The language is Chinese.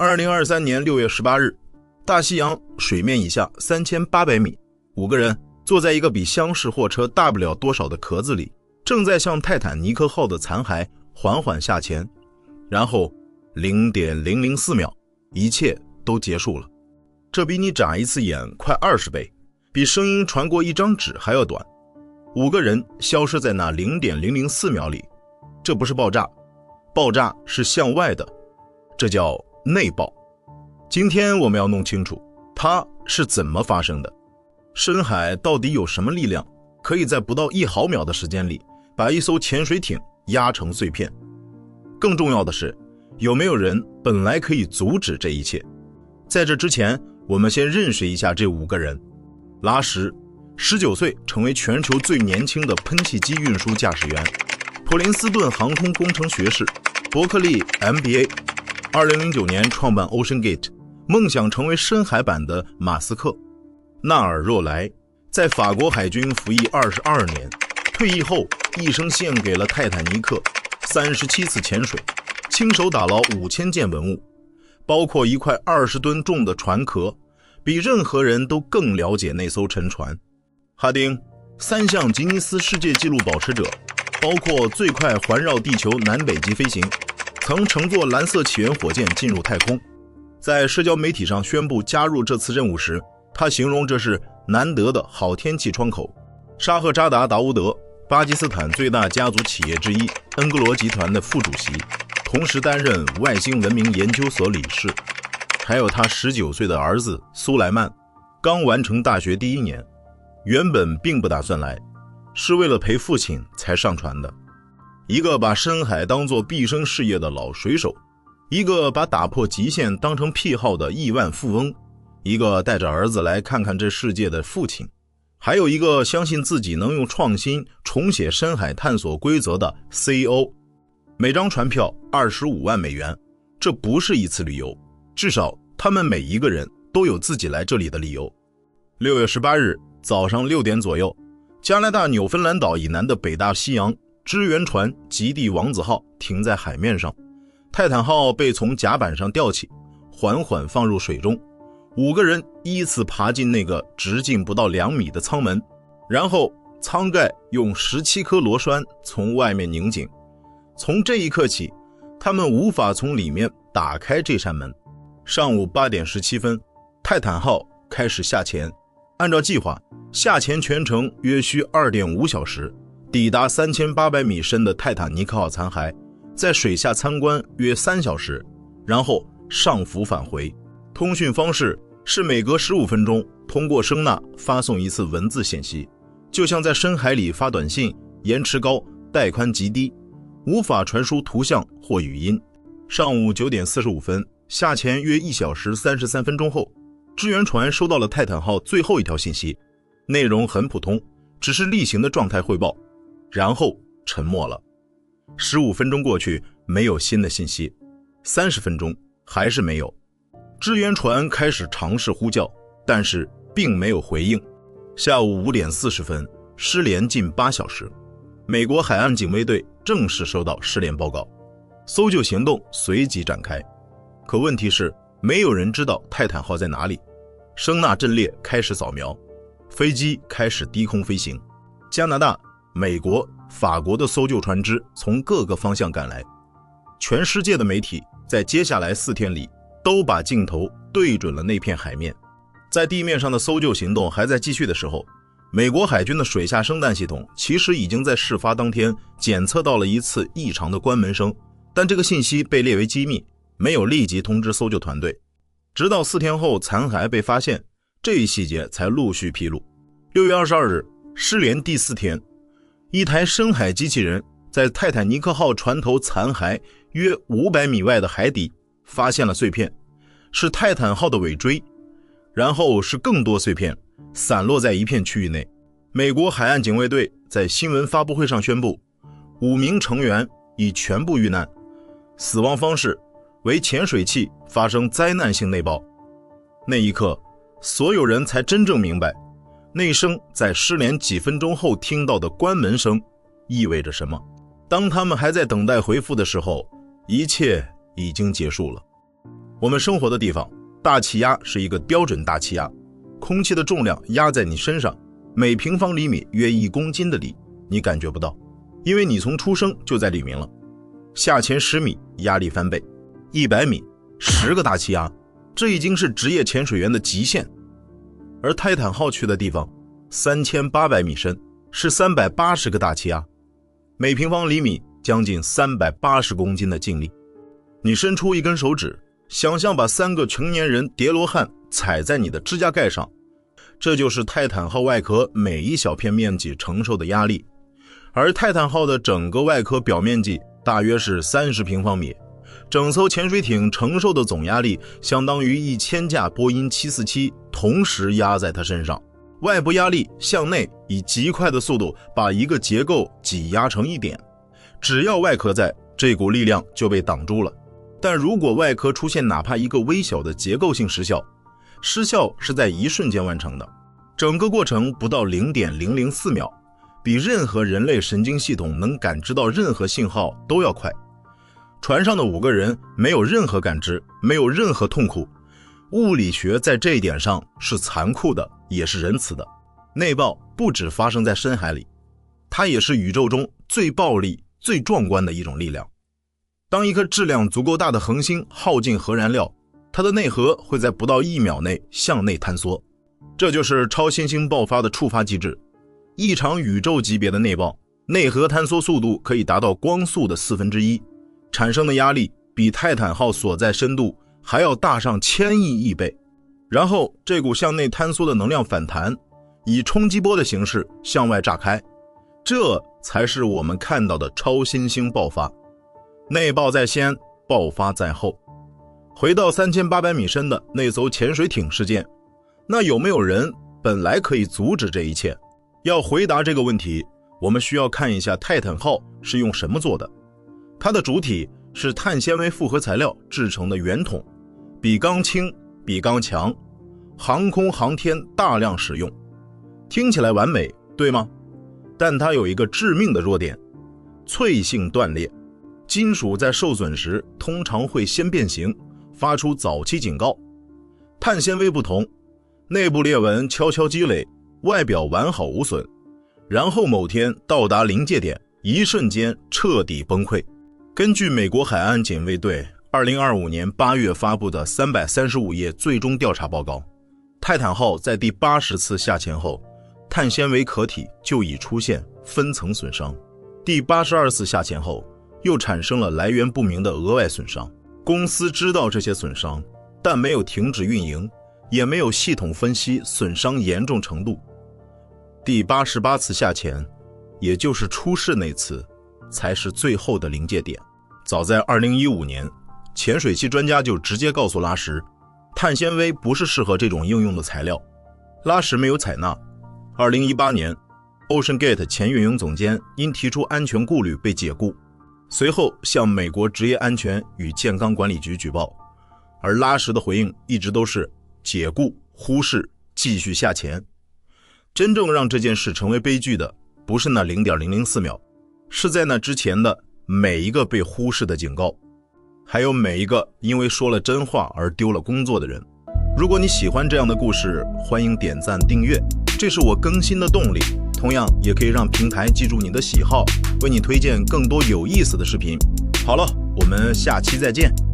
2023年6月18日，大西洋水面以下3800米，5个人坐在一个比厢式货车大不了多少的壳子里，正在向泰坦尼克号的残骸缓缓下潜，然后 0.004 秒，一切都结束了。这比你眨一次眼快20倍，比声音传过一张纸还要短。5个人消失在那 0.004 秒里，这不是爆炸，爆炸是向外的，这叫内爆。今天我们要弄清楚它是怎么发生的。深海到底有什么力量，可以在不到1毫秒的时间里把一艘潜水艇压成碎片？更重要的是，有没有人本来可以阻止这一切？在这之前，我们先认识一下这5个人。拉什，19岁，成为全球最年轻的喷气机运输驾驶员，普林斯顿航空工程学士，伯克利 MBA，2009年创办 OceanGate， 梦想成为深海版的马斯克。纳尔若莱在法国海军服役22年，退役后一生献给了泰坦尼克，37次潜水，亲手打捞5000件文物，包括一块20吨重的船壳，比任何人都更了解那艘沉船。哈丁，3项吉尼斯世界纪录保持者，包括最快环绕地球南北极飞行，曾乘坐蓝色起源火箭进入太空。在社交媒体上宣布加入这次任务时，他形容这是难得的好天气窗口。沙赫扎达·达乌德，巴基斯坦最大家族企业之一恩格罗集团的副主席，同时担任外星文明研究所理事。还有他19岁的儿子苏莱曼，刚完成大学第1年，原本并不打算来，是为了陪父亲才上船的。一个把深海当作毕生事业的老水手，一个把打破极限当成癖好的亿万富翁，一个带着儿子来看看这世界的父亲，还有一个相信自己能用创新重写深海探索规则的 CEO。 每张船票25万美元，这不是一次旅游，至少他们每一个人都有自己来这里的理由。6月18日早上6点左右，加拿大纽芬兰岛以南的北大西洋，支援船极地王子号停在海面上，泰坦号被从甲板上吊起，缓缓放入水中。5个人依次爬进那个直径不到2米的舱门，然后舱盖用17颗螺栓从外面拧紧。从这一刻起，他们无法从里面打开这扇门。上午8点17分，泰坦号开始下潜。按照计划，下潜全程约需 2.5 小时，抵达3800米深的泰坦尼克号残骸，在水下参观约3小时，然后上浮返回。通讯方式是每隔15分钟通过声呐发送一次文字信息，就像在深海里发短信，延迟高，带宽极低，无法传输图像或语音。上午9点45分，下潜约1小时33分钟后，支援船收到了泰坦号最后一条信息，内容很普通，只是例行的状态汇报，然后沉默了。15分钟过去，没有新的信息，30分钟还是没有。支援船开始尝试呼叫，但是并没有回应。下午5点40分，失联近8小时。美国海岸警卫队正式收到失联报告，搜救行动随即展开。可问题是，没有人知道泰坦号在哪里。声呐阵列开始扫描，飞机开始低空飞行。加拿大、美国、法国的搜救船只从各个方向赶来。全世界的媒体在接下来4天里都把镜头对准了那片海面。在地面上的搜救行动还在继续的时候，美国海军的水下声弹系统其实已经在事发当天检测到了一次异常的关门声，但这个信息被列为机密，没有立即通知搜救团队。直到4天后残骸被发现，这一细节才陆续披露。6月22日，失联第4天，一台深海机器人在泰坦尼克号船头残骸约500米外的海底发现了碎片，是泰坦号的尾椎，然后是更多碎片散落在一片区域内。美国海岸警卫队在新闻发布会上宣布，5名成员已全部遇难，死亡方式为潜水器发生灾难性内爆。那一刻，所有人才真正明白，那声在失联几分钟后听到的关门声意味着什么。当他们还在等待回复的时候，一切已经结束了。我们生活的地方，大气压是一个标准大气压，空气的重量压在你身上，每平方厘米约1公斤的力，你感觉不到，因为你从出生就在里面了。下潜10米，压力翻倍，100米10个大气压，这已经是职业潜水员的极限。而泰坦号去的地方3800米深，是380个大气压，每平方厘米将近380公斤的劲力。你伸出一根手指，想象把3个成年人叠罗汉踩在你的指甲盖上，这就是泰坦号外壳每一小片面积承受的压力。而泰坦号的整个外壳表面积大约是30平方米，整艘潜水艇承受的总压力相当于1000架波音747同时压在它身上。外部压力向内以极快的速度把一个结构挤压成一点，只要外壳在，这股力量就被挡住了。但如果外壳出现哪怕一个微小的结构性失效，失效是在一瞬间完成的，整个过程不到 0.004 秒，比任何人类神经系统能感知到任何信号都要快。船上的5个人没有任何感知，没有任何痛苦。物理学在这一点上是残酷的，也是仁慈的。内爆不只发生在深海里，它也是宇宙中最暴力、最壮观的一种力量。当一颗质量足够大的恒星耗尽核燃料，它的内核会在不到1秒内向内坍缩，这就是超新星爆发的触发机制。一场宇宙级别的内爆，内核坍缩速度可以达到光速的1/4，产生的压力比泰坦号所在深度还要大上1000亿倍。然后这股向内坍缩的能量反弹，以冲击波的形式向外炸开，这才是我们看到的超新星爆发。内爆在先，爆发在后。回到3800米深的那艘潜水艇事件，那有没有人本来可以阻止这一切？要回答这个问题，我们需要看一下泰坦号是用什么做的。它的主体是碳纤维复合材料制成的圆筒，比钢轻，比钢强，航空航天大量使用。听起来完美，对吗？但它有一个致命的弱点，脆性断裂。金属在受损时通常会先变形，发出早期警告。碳纤维不同，内部裂纹悄悄积累，外表完好无损，然后某天到达临界点，一瞬间彻底崩溃。根据美国海岸警卫队2025年8月发布的335页最终调查报告，泰坦号在第80次下潜后，碳纤维壳体就已出现分层损伤，第82次下潜后又产生了来源不明的额外损伤。公司知道这些损伤，但没有停止运营，也没有系统分析损伤严重程度。第88次下潜，也就是出事那次，才是最后的临界点。早在2015年，潜水器专家就直接告诉拉什，碳纤维不是适合这种应用的材料。拉什没有采纳。2018年 OceanGate 前运营总监因提出安全顾虑被解雇，随后向美国职业安全与健康管理局举报，而拉什的回应一直都是解雇、忽视、继续下潜。真正让这件事成为悲剧的，不是那 0.004 秒，是在那之前的每一个被忽视的警告，还有每一个因为说了真话而丢了工作的人。如果你喜欢这样的故事，欢迎点赞订阅，这是我更新的动力。同样也可以让平台记住你的喜好，为你推荐更多有意思的视频。好了，我们下期再见。